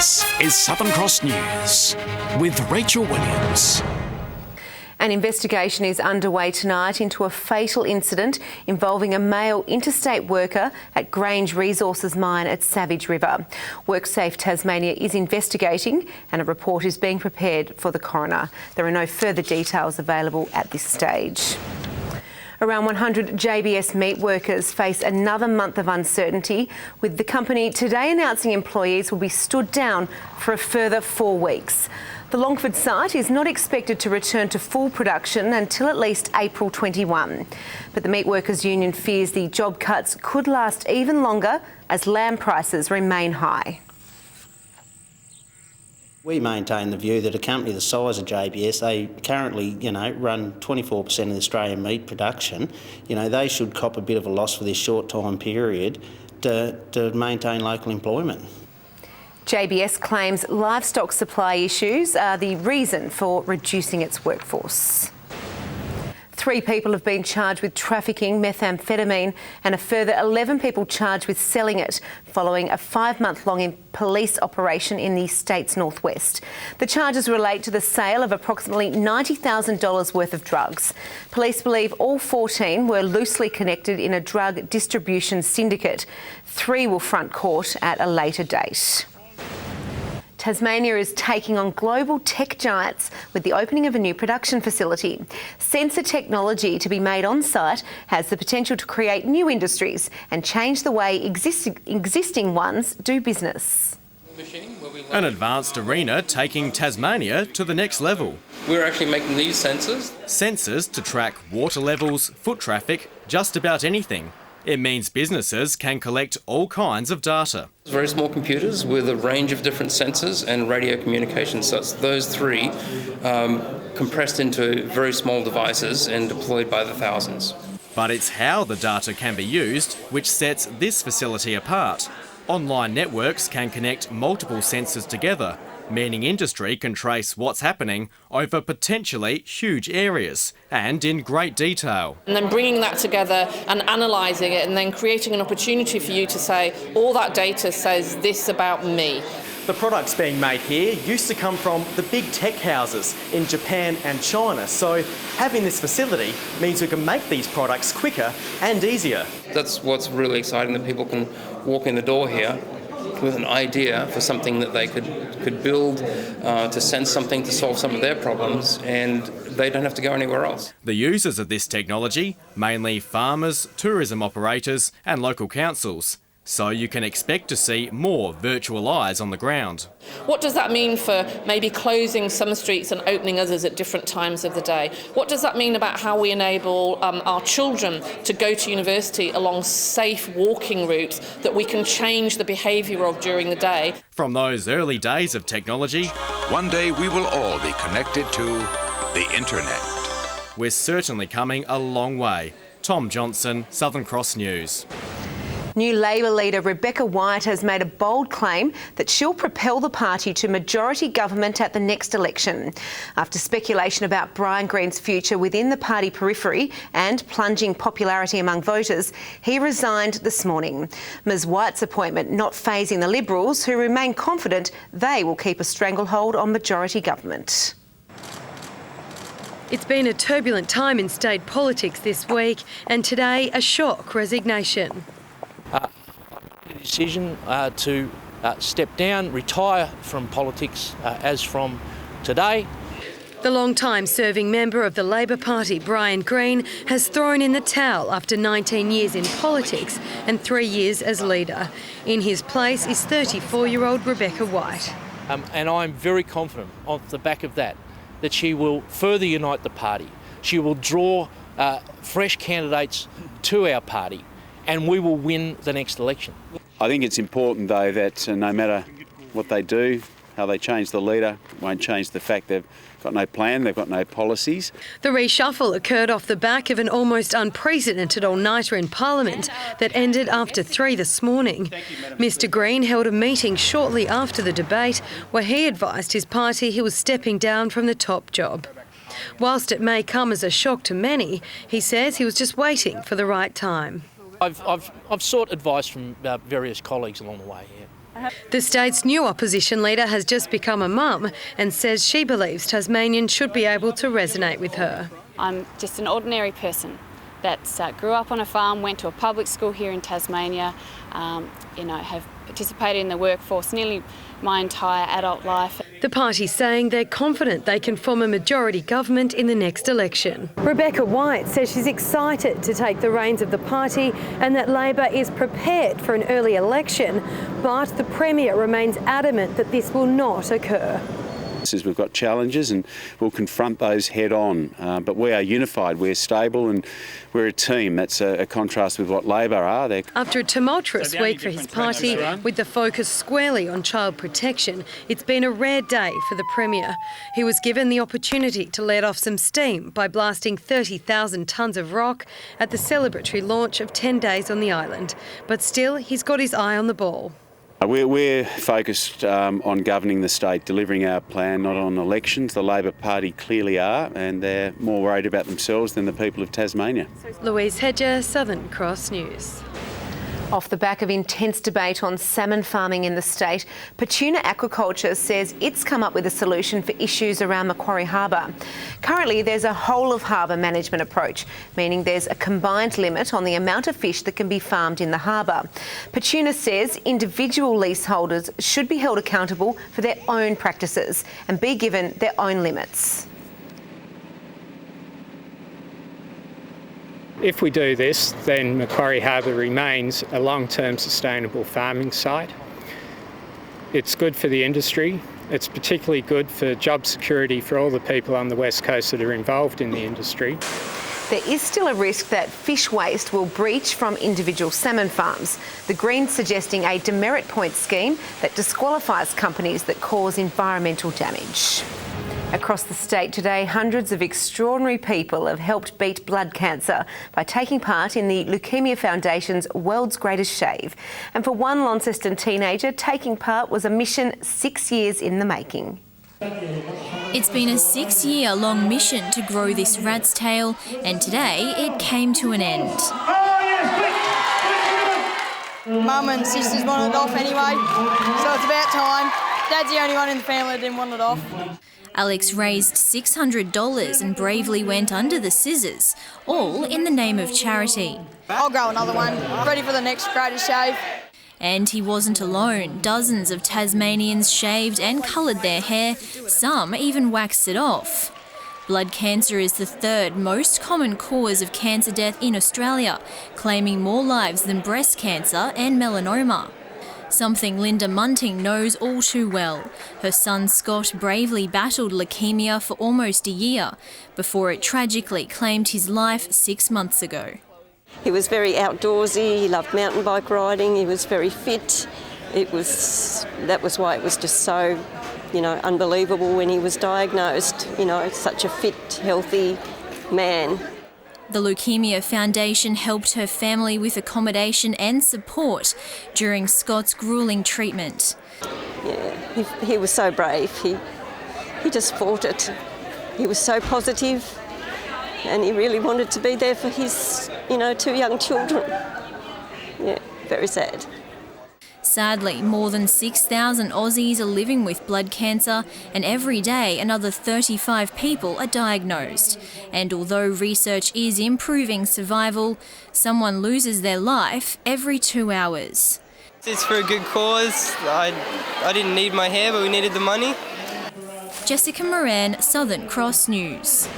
This is Southern Cross News with Rachel Williams. An investigation is underway tonight into a fatal incident involving a male interstate worker at Grange Resources mine at Savage River. WorkSafe Tasmania is investigating and a report is being prepared for the coroner. There are no further details available at this stage. Around 100 JBS meat workers face another month of uncertainty, with the company today announcing employees will be stood down for a further 4 weeks. The Longford site is not expected to return to full production until at least April 21. But the Meat Workers Union fears the job cuts could last even longer as lamb prices remain high. We maintain the view that a company the size of JBS, they currently, run 24% of the Australian meat production. They should cop a bit of a loss for this short time period to maintain local employment. JBS claims livestock supply issues are the reason for reducing its workforce. 3 people have been charged with trafficking methamphetamine and a further 11 people charged with selling it following a 5-month-long police operation in the state's northwest. The charges relate to the sale of approximately $90,000 worth of drugs. Police believe all 14 were loosely connected in a drug distribution syndicate. 3 will front court at a later date. Tasmania is taking on global tech giants with the opening of a new production facility. Sensor technology to be made on site has the potential to create new industries and change the way existing ones do business. An advanced arena taking Tasmania to the next level. We're actually making these sensors. Sensors to track water levels, foot traffic, just about anything. It means businesses can collect all kinds of data. Very small computers with a range of different sensors and radio communication sets. Those 3 compressed into very small devices and deployed by the thousands. But it's how the data can be used which sets this facility apart. Online networks can connect multiple sensors together, meaning industry can trace what's happening over potentially huge areas and in great detail. And then bringing that together and analysing it and then creating an opportunity for you to say, all that data says this about me. The products being made here used to come from the big tech houses in Japan and China, so having this facility means we can make these products quicker and easier. That's what's really exciting, that people can walk in the door here with an idea for something that they could build to sense something to solve some of their problems, and they don't have to go anywhere else. The users of this technology, mainly farmers, tourism operators and local councils. So you can expect to see more virtual eyes on the ground. What does that mean for maybe closing some streets and opening others at different times of the day? What does that mean about how we enable our children to go to university along safe walking routes that we can change the behaviour of during the day? From those early days of technology, one day we will all be connected to the internet. We're certainly coming a long way. Tom Johnson, Southern Cross News. New Labor leader Rebecca White has made a bold claim that she'll propel the party to majority government at the next election. After speculation about Brian Green's future within the party periphery and plunging popularity among voters, he resigned this morning. Ms White's appointment not phasing the Liberals, who remain confident they will keep a stranglehold on majority government. It's been a turbulent time in state politics this week, and today a shock resignation. The decision to step down, retire from politics as from today. The long-time serving member of the Labor Party, Brian Green, has thrown in the towel after 19 years in politics and 3 years as leader. In his place is 34-year-old Rebecca White. And I'm very confident off the back of that she will further unite the party. She will draw fresh candidates to our party, and we will win the next election. I think it's important, though, that no matter what they do, how they change the leader, won't change the fact they've got no plan, they've got no policies. The reshuffle occurred off the back of an almost unprecedented all-nighter in Parliament that ended after 3 this morning. Mr Green held a meeting shortly after the debate where he advised his party he was stepping down from the top job. Whilst it may come as a shock to many, he says he was just waiting for the right time. I've sought advice from various colleagues along the way here. The state's new opposition leader has just become a mum and says she believes Tasmanians should be able to resonate with her. I'm just an ordinary person that grew up on a farm, went to a public school here in Tasmania, have participated in the workforce nearly my entire adult life. The party's saying they're confident they can form a majority government in the next election. Rebecca White says she's excited to take the reins of the party and that Labor is prepared for an early election, but the Premier remains adamant that this will not occur. We've got challenges and we'll confront those head on, but we are unified, we're stable and we're a team. That's a contrast with what Labor are. After a tumultuous week for his party, with the focus squarely on child protection, it's been a rare day for the Premier. He was given the opportunity to let off some steam by blasting 30,000 tonnes of rock at the celebratory launch of 10 Days on the island, but still he's got his eye on the ball. We're focused on governing the state, delivering our plan, not on elections. The Labor Party clearly are, and they're more worried about themselves than the people of Tasmania. Louise Hedger, Southern Cross News. Off the back of intense debate on salmon farming in the state, Petunia Aquaculture says it's come up with a solution for issues around Macquarie Harbour. Currently, there's a whole-of-harbour management approach, meaning there's a combined limit on the amount of fish that can be farmed in the harbour. Petunia says individual leaseholders should be held accountable for their own practices and be given their own limits. If we do this, then Macquarie Harbour remains a long-term sustainable farming site. It's good for the industry. It's particularly good for job security for all the people on the West Coast that are involved in the industry. There is still a risk that fish waste will breach from individual salmon farms. The Greens suggesting a demerit point scheme that disqualifies companies that cause environmental damage. Across the state today, hundreds of extraordinary people have helped beat blood cancer by taking part in the Leukemia Foundation's World's Greatest Shave. And for one Launceston teenager, taking part was a mission 6 years in the making. It's been a 6-year-long mission to grow this rat's tail, and today it came to an end. Mum and sisters wanted it off anyway, so it's about time. Dad's the only one in the family that didn't want it off. Alex raised $600 and bravely went under the scissors, all in the name of charity. I'll grow another one, ready for the next greatest shave. And he wasn't alone. Dozens of Tasmanians shaved and coloured their hair, some even waxed it off. Blood cancer is the third most common cause of cancer death in Australia, claiming more lives than breast cancer and melanoma. Something Linda Munting knows all too well. Her son Scott bravely battled leukemia for almost a year before it tragically claimed his life 6 months ago. He was very outdoorsy, he loved mountain bike riding, he was very fit. That was why it was just so, unbelievable when he was diagnosed, such a fit, healthy man. The Leukemia Foundation helped her family with accommodation and support during Scott's gruelling treatment. Yeah, he was so brave. He just fought it. He was so positive, and he really wanted to be there for his, 2 young children. Yeah, very sad. Sadly, more than 6,000 Aussies are living with blood cancer, and every day another 35 people are diagnosed. And although research is improving survival, someone loses their life every 2 hours. It's for a good cause. I didn't need my hair, but we needed the money. Jessica Moran, Southern Cross News.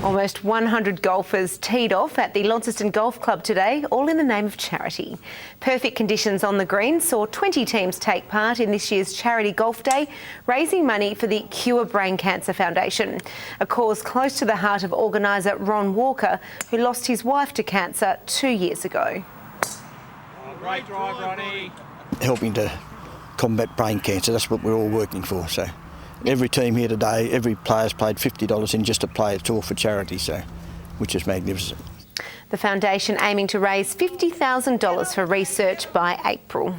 Almost 100 golfers teed off at the Launceston Golf Club today, all in the name of charity. Perfect conditions on the green saw 20 teams take part in this year's Charity Golf Day, raising money for the Cure Brain Cancer Foundation, a cause close to the heart of organiser Ron Walker, who lost his wife to cancer 2 years ago. Great drive, Ronnie. Helping to combat brain cancer, that's what we're all working for. So every team here today, every player's paid $50 in just to play. It's all for charity, which is magnificent. The foundation aiming to raise $50,000 for research by April.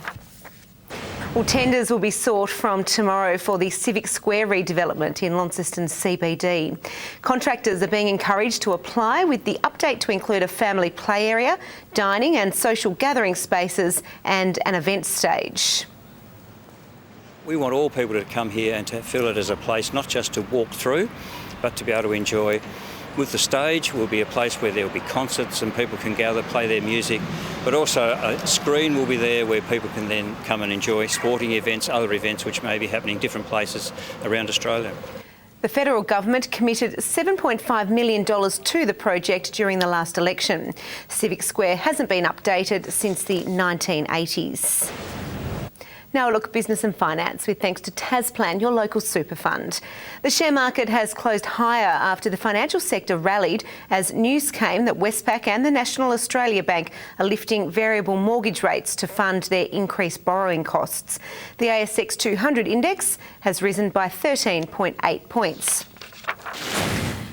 Well, tenders will be sought from tomorrow for the Civic Square redevelopment in Launceston CBD. Contractors are being encouraged to apply, with the update to include a family play area, dining and social gathering spaces and an event stage. We want all people to come here and to feel it as a place not just to walk through, but to be able to enjoy. With the stage will be a place where there will be concerts and people can gather, play their music, but also a screen will be there where people can then come and enjoy sporting events, other events which may be happening in different places around Australia. The federal government committed $7.5 million to the project during the last election. Civic Square hasn't been updated since the 1980s. Now a look at business and finance with thanks to Tasplan, your local super fund. The share market has closed higher after the financial sector rallied as news came that Westpac and the National Australia Bank are lifting variable mortgage rates to fund their increased borrowing costs. The ASX 200 index has risen by 13.8 points.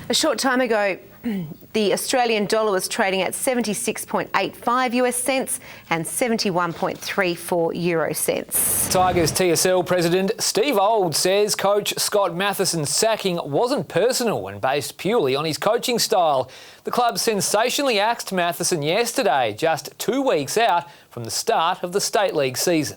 A short time ago, the Australian dollar was trading at 76.85 US cents and 71.34 euro cents. Tigers TSL President Steve Old says coach Scott Matheson's sacking wasn't personal and based purely on his coaching style. The club sensationally axed Matheson yesterday, just 2 weeks out from the start of the State League season.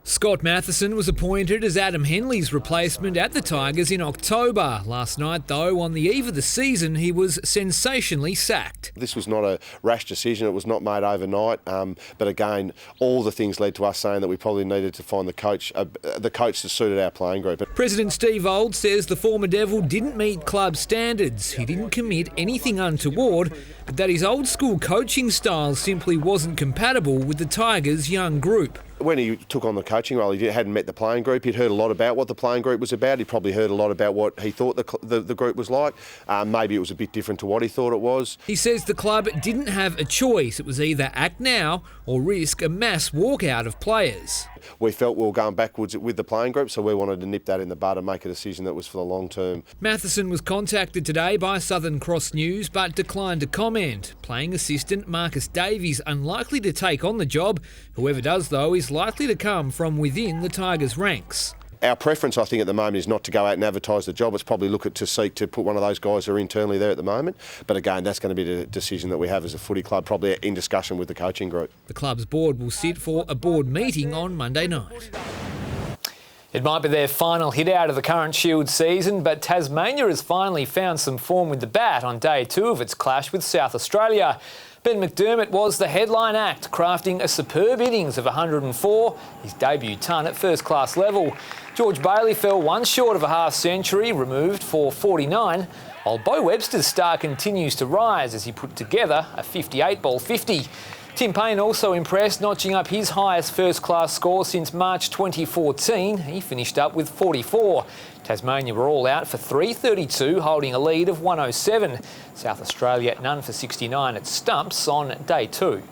Scott Matheson was appointed as Adam Henley's replacement at the Tigers in October. Last night, though, on the eve of the season, he was sensationally sacked. This was not a rash decision. It was not made overnight. But again, all the things led to us saying that we probably needed to find the coach that suited our playing group. President Steve Old says the former Devil didn't meet club standards. He didn't commit anything untoward, but that his old-school coaching style simply wasn't compatible with the Tigers' young group. When he took on the coaching role, he hadn't met the playing group. He'd heard a lot about what the playing group was about. He probably heard a lot about what he thought the group was like. Maybe it was a bit different to what he thought it was. He says the club didn't have a choice. It was either act now or risk a mass walkout of players. We felt we were going backwards with the playing group, so we wanted to nip that in the bud and make a decision that was for the long term. Matheson was contacted today by Southern Cross News but declined to comment. Playing assistant Marcus Davies unlikely to take on the job. Whoever does, though, is likely to come from within the Tigers' ranks. Our preference, I think, at the moment is not to go out and advertise the job. It's probably to seek to put one of those guys who are internally there at the moment. But again, that's going to be the decision that we have as a footy club, probably in discussion with the coaching group. The club's board will sit for a board meeting on Monday night. It might be their final hit out of the current Shield season, but Tasmania has finally found some form with the bat on day 2 of its clash with South Australia. Ben McDermott was the headline act, crafting a superb innings of 104, his debut ton at first-class level. George Bailey fell one short of a half-century, removed for 49, while Beau Webster's star continues to rise as he put together a 58-ball 50. Tim Payne also impressed, notching up his highest first-class score since March 2014. He finished up with 44. Tasmania were all out for 332, holding a lead of 107. South Australia none for 69 at stumps on day 2.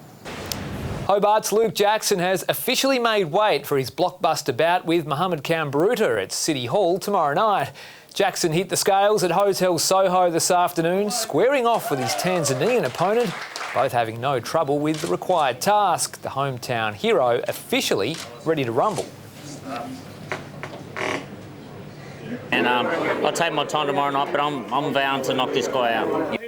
Hobart's Luke Jackson has officially made weight for his blockbuster bout with Mohamed Kambruta at City Hall tomorrow night. Jackson hit the scales at Hotel Soho this afternoon, squaring off with his Tanzanian opponent, both having no trouble with the required task. The hometown hero officially ready to rumble. And I'll take my time tomorrow night, but I'm vowing to knock this guy out.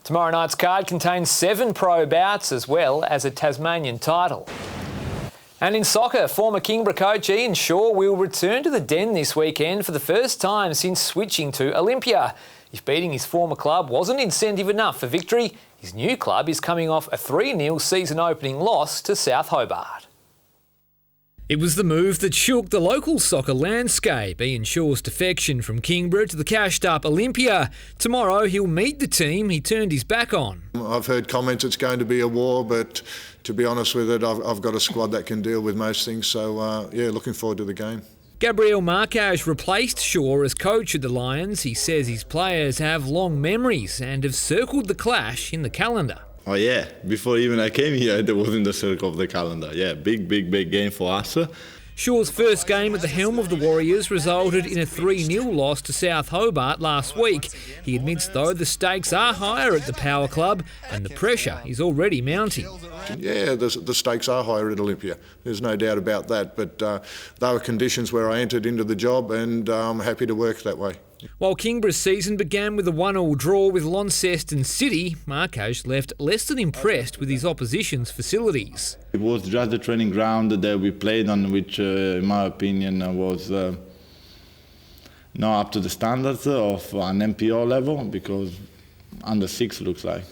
Tomorrow night's card contains 7 pro bouts as well as a Tasmanian title. And in soccer, former Kingborough coach Ian Shaw will return to the Den this weekend for the first time since switching to Olympia. If beating his former club wasn't incentive enough for victory, his new club is coming off a 3-0 season-opening loss to South Hobart. It was the move that shook the local soccer landscape. Ian Shaw's defection from Kingborough to the cashed-up Olympia. Tomorrow he'll meet the team he turned his back on. I've heard comments it's going to be a war, but to be honest with it, I've got a squad that can deal with most things. So, looking forward to the game. Gabriel Marcage replaced Shaw as coach at the Lions. He says his players have long memories and have circled the clash in the calendar. Oh yeah, before even I came here, there was in the circle of the calendar. Yeah, big game for us. Shaw's first game at the helm of the Warriors resulted in a 3-0 loss to South Hobart last week. He admits, though, the stakes are higher at the Power Club and the pressure is already mounting. Yeah, the stakes are higher at Olympia. There's no doubt about that, but they were conditions where I entered into the job and I'm happy to work that way. While Kingborough's season began with a 1-1 draw with Launceston City, Marcos left less than impressed with his opposition's facilities. It was just the training ground that we played on, which, in my opinion, was not up to the standards of an MPO level, because under 6 looks like.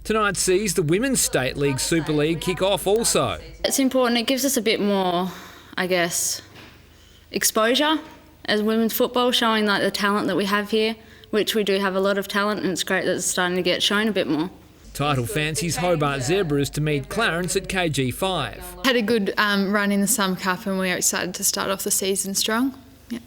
Tonight sees the Women's State League Super League kick off also. It's important. It gives us a bit more, I guess, exposure as women's football, showing like the talent that we have here, which we do have a lot of talent, and it's great that it's starting to get shown a bit more. Title fancies Hobart Zebras to meet Clarence at KG5. Had a good run in the Sum Cup and we're excited to start off the season strong. Yeah.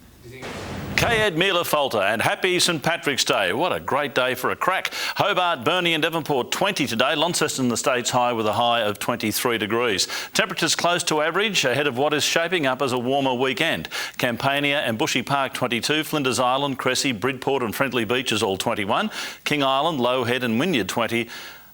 K-Ed Mila Falter, and happy St Patrick's Day. What a great day for a crack. Hobart, Burnie and Devonport 20 today. Launceston the state's high with a high of 23 degrees. Temperatures close to average ahead of what is shaping up as a warmer weekend. Campania and Bushy Park 22, Flinders Island, Cressy, Bridport and Friendly Beaches all 21. King Island, Low Head and Wynyard 20.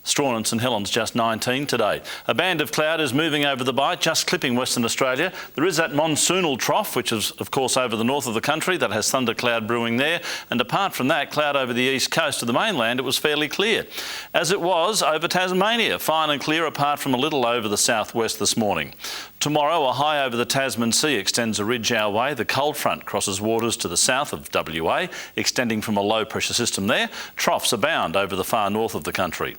Strawn and St Helens just 19 today. A band of cloud is moving over the Bight, just clipping Western Australia. There is that monsoonal trough, which is of course over the north of the country, that has thundercloud brewing there. And apart from that, cloud over the east coast of the mainland, it was fairly clear. As it was over Tasmania, fine and clear apart from a little over the southwest this morning. Tomorrow, a high over the Tasman Sea extends a ridge our way. The cold front crosses waters to the south of WA, extending from a low pressure system there. Troughs abound over the far north of the country.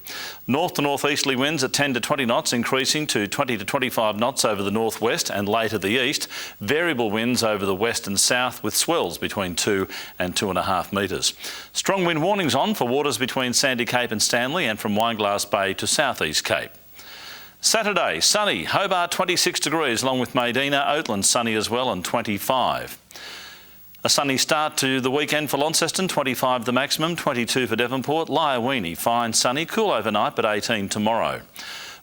North to northeasterly winds at 10 to 20 knots, increasing to 20 to 25 knots over the northwest and later the east. Variable winds over the west and south with swells between 2 and 2.5 metres. Strong wind warnings on for waters between Sandy Cape and Stanley and from Wineglass Bay to South East Cape. Saturday, sunny, Hobart 26 degrees, along with Medina, Oatland sunny as well and 25. A sunny start to the weekend for Launceston, 25 the maximum, 22 for Devonport. Lyawini, fine sunny, cool overnight but 18 tomorrow.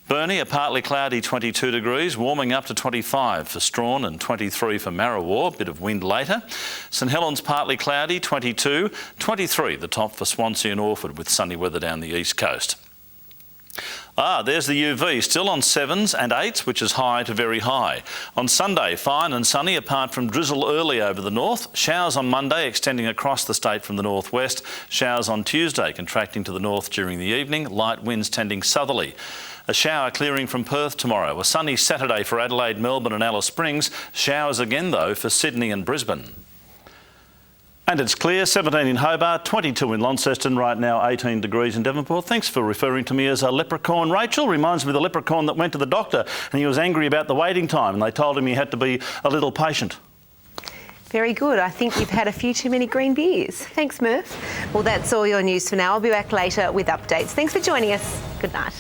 Burnie, a partly cloudy 22 degrees, warming up to 25 for Strawn and 23 for Marrawar, bit of wind later. St Helens partly cloudy, 22, 23 the top for Swansea and Orford with sunny weather down the east coast. There's the UV, still on 7s and 8s, which is high to very high. On Sunday, fine and sunny apart from drizzle early over the north. Showers on Monday extending across the state from the northwest. Showers on Tuesday contracting to the north during the evening. Light winds tending southerly. A shower clearing from Perth tomorrow. A sunny Saturday for Adelaide, Melbourne and Alice Springs. Showers again though for Sydney and Brisbane. And it's clear, 17 in Hobart, 22 in Launceston, right now 18 degrees in Devonport. Thanks for referring to me as a leprechaun. Rachel reminds me of the leprechaun that went to the doctor and he was angry about the waiting time and they told him he had to be a little patient. Very good. I think you've had a few too many green beers. Thanks, Murph. Well, that's all your news for now. I'll be back later with updates. Thanks for joining us. Good night.